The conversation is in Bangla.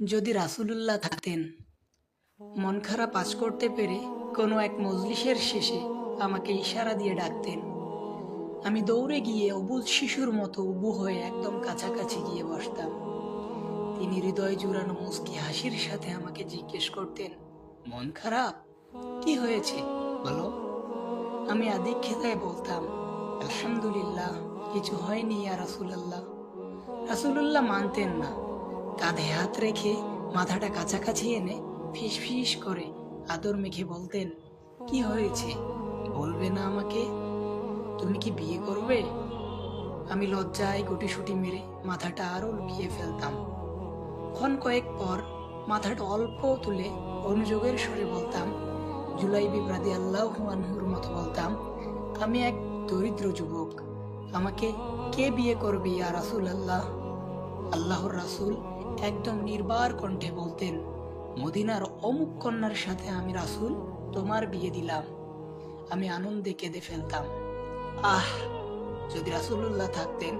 যদি রাসূলুল্লাহ থাকতেন, মন খারাপ আঁচ করতে পেরে কোনো এক মজলিসের শেষে আমাকে ইশারা দিয়ে ডাকতেন। আমি দৌড়ে গিয়ে অবুঝ শিশুর মতো উবু হয়ে একদম কাছাকাছি গিয়ে বসতাম। তিনি হৃদয় জুড়ানো মুচকি হাসির সাথে আমাকে জিজ্ঞেস করতেন, মন খারাপ? কি হয়েছে বলো। আমি আদিক্ষেতায় বলতাম, আলহামদুলিল্লাহ, কিছু হয়নি ইয়া রাসূলুল্লাহ। রাসূলুল্লাহ মানতেন না। কাঁধে হাত রেখে মাথাটা কাছাকাছি এনে ফিস ফিস করে আদর মেখে বলতেন, কি হয়েছে বলবে না আমাকে? তুমি কি বিয়ে করবে? আমি লজ্জায় গুটিসুটি মেরে মাথাটা আরো লুকিয়ে ফেলতাম। ক্ষণ কয়েক পর মাথাটা অল্প তুলে অনুযোগের সুরে বলতাম, জুলাইবি রাদিয়াল্লাহু আনহুর মতো বলতাম, আমি এক দরিদ্র যুবক, আমাকে কে বিয়ে করবে ইয়া রাসূলুল্লাহ? আল্লাহর রাসূল একদম নির্বার কণ্ঠে বলতেন, মদিনার অমুক কন্যার সাথে আমি রাসূল তোমার বিয়ে দিলাম। আমি আনন্দে কেঁদে ফেলতাম। আহ, যদি রাসূলুল্লাহ থাকতেন